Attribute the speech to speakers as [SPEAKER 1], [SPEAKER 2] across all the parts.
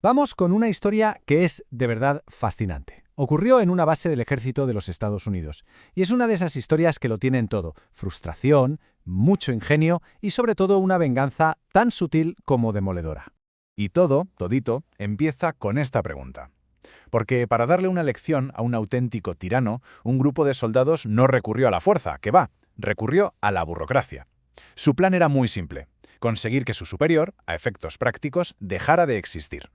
[SPEAKER 1] Vamos con una historia que es de verdad fascinante. Ocurrió en una base del ejército de los Estados Unidos. Y es una de esas historias que lo tienen todo. Frustración, mucho ingenio y sobre todo una venganza tan sutil como demoledora.
[SPEAKER 2] Y todito, empieza con esta pregunta. Porque para darle una lección a un auténtico tirano, un grupo de soldados no recurrió a la fuerza, recurrió a la burocracia. Su plan era muy simple: conseguir que su superior, a efectos prácticos, dejara de existir.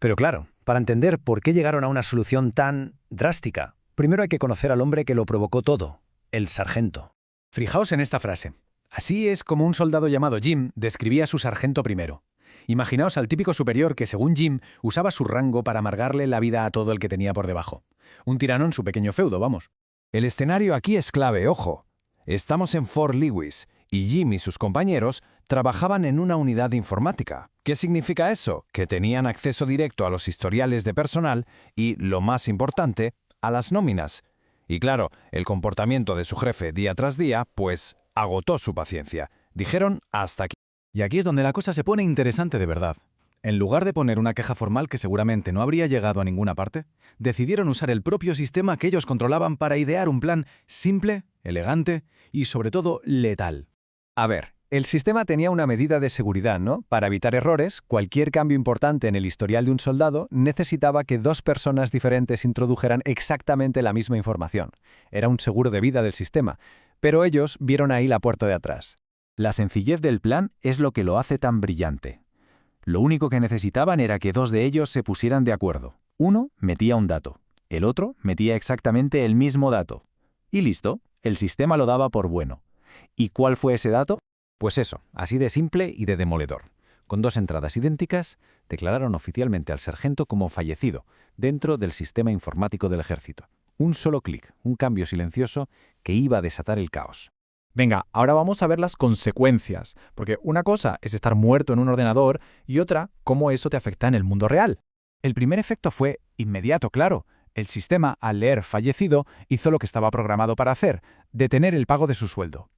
[SPEAKER 3] Pero claro, para entender por qué llegaron a una solución tan drástica, primero hay que conocer al hombre que lo provocó todo, el sargento.
[SPEAKER 1] Fijaos en esta frase. Así es como un soldado llamado Jim describía a su sargento primero. Imaginaos al típico superior que, según Jim, usaba su rango para amargarle la vida a todo el que tenía por debajo. Un tirano en su pequeño feudo, vamos.
[SPEAKER 4] El escenario aquí es clave, ojo. Estamos en Fort Lewis y Jim y sus compañeros trabajaban en una unidad de informática. ¿Qué significa eso? Que tenían acceso directo a los historiales de personal y, lo más importante, a las nóminas. Y claro, el comportamiento de su jefe día tras día, pues, agotó su paciencia. Dijeron hasta aquí.
[SPEAKER 5] Y aquí es donde la cosa se pone interesante de verdad. En lugar de poner una queja formal que seguramente no habría llegado a ninguna parte, decidieron usar el propio sistema que ellos controlaban para idear un plan simple, elegante y, sobre todo, letal.
[SPEAKER 3] A ver, el sistema tenía una medida de seguridad, ¿no? Para evitar errores, cualquier cambio importante en el historial de un soldado necesitaba que dos personas diferentes introdujeran exactamente la misma información. Era un seguro de vida del sistema, pero ellos vieron ahí la puerta de atrás.
[SPEAKER 4] La sencillez del plan es lo que lo hace tan brillante. Lo único que necesitaban era que dos de ellos se pusieran de acuerdo. Uno metía un dato, el otro metía exactamente el mismo dato. Y listo, el sistema lo daba por bueno. ¿Y cuál fue ese dato? Pues eso, así de simple y de demoledor. Con dos entradas idénticas, declararon oficialmente al sargento como fallecido dentro del sistema informático del ejército. Un solo clic, un cambio silencioso que iba a desatar el caos.
[SPEAKER 6] Venga, ahora vamos a ver las consecuencias, porque una cosa es estar muerto en un ordenador y otra, cómo eso te afecta en el mundo real. El primer efecto fue inmediato, claro. El sistema, al leer fallecido, hizo lo que estaba programado para hacer: detener el pago de su sueldo.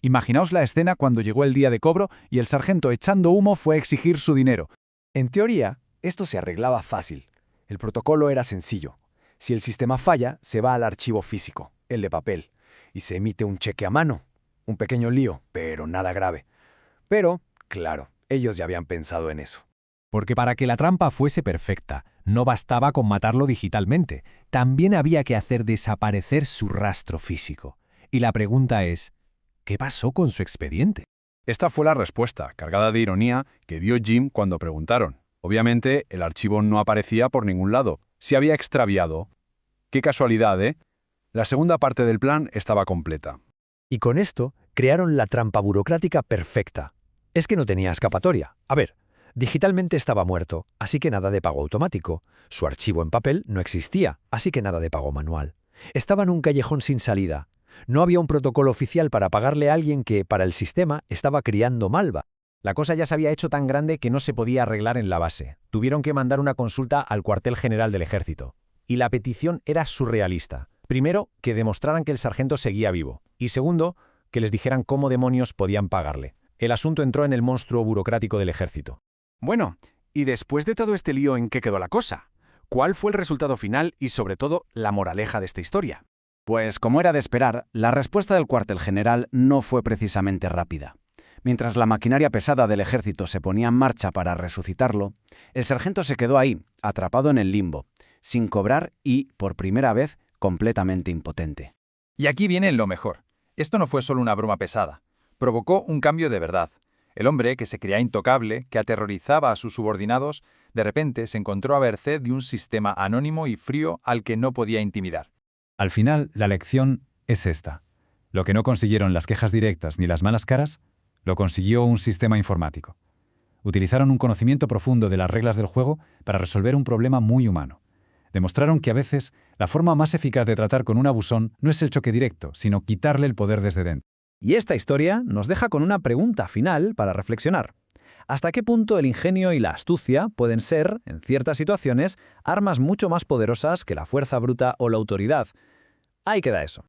[SPEAKER 6] Imaginaos la escena cuando llegó el día de cobro y el sargento, echando humo, fue a exigir su dinero.
[SPEAKER 3] En teoría, esto se arreglaba fácil. El protocolo era sencillo. Si el sistema falla, se va al archivo físico, el de papel, y se emite un cheque a mano. Un pequeño lío, pero nada grave. Pero, claro, ellos ya habían pensado en eso.
[SPEAKER 1] Porque para que la trampa fuese perfecta, no bastaba con matarlo digitalmente, también había que hacer desaparecer su rastro físico. Y la pregunta es, ¿qué pasó con su expediente?
[SPEAKER 2] Esta fue la respuesta, cargada de ironía, que dio Jim cuando preguntaron. Obviamente, el archivo no aparecía por ningún lado. Se había extraviado. ¡Qué casualidad, eh! La segunda parte del plan estaba completa.
[SPEAKER 3] Y con esto crearon la trampa burocrática perfecta. Es que no tenía escapatoria. A ver, digitalmente estaba muerto, así que nada de pago automático. Su archivo en papel no existía, así que nada de pago manual. Estaba en un callejón sin salida. No había un protocolo oficial para pagarle a alguien que, para el sistema, estaba criando malva.
[SPEAKER 1] La cosa ya se había hecho tan grande que no se podía arreglar en la base. Tuvieron que mandar una consulta al cuartel general del ejército. Y la petición era surrealista. Primero, que demostraran que el sargento seguía vivo. Y segundo, que les dijeran cómo demonios podían pagarle. El asunto entró en el monstruo burocrático del ejército.
[SPEAKER 4] Bueno, y después de todo este lío, ¿en qué quedó la cosa? ¿Cuál fue el resultado final y, sobre todo, la moraleja de esta historia?
[SPEAKER 7] Pues, como era de esperar, la respuesta del cuartel general no fue precisamente rápida. Mientras la maquinaria pesada del ejército se ponía en marcha para resucitarlo, el sargento se quedó ahí, atrapado en el limbo, sin cobrar y, por primera vez, completamente impotente.
[SPEAKER 2] Y aquí viene lo mejor. Esto no fue solo una broma pesada. Provocó un cambio de verdad. El hombre, que se creía intocable, que aterrorizaba a sus subordinados, de repente se encontró a merced de un sistema anónimo y frío al que no podía intimidar.
[SPEAKER 5] Al final, la lección es esta. Lo que no consiguieron las quejas directas ni las malas caras, lo consiguió un sistema informático. Utilizaron un conocimiento profundo de las reglas del juego para resolver un problema muy humano. Demostraron que a veces la forma más eficaz de tratar con un abusón no es el choque directo, sino quitarle el poder desde dentro.
[SPEAKER 3] Y esta historia nos deja con una pregunta final para reflexionar. ¿Hasta qué punto el ingenio y la astucia pueden ser, en ciertas situaciones, armas mucho más poderosas que la fuerza bruta o la autoridad? Ahí queda eso.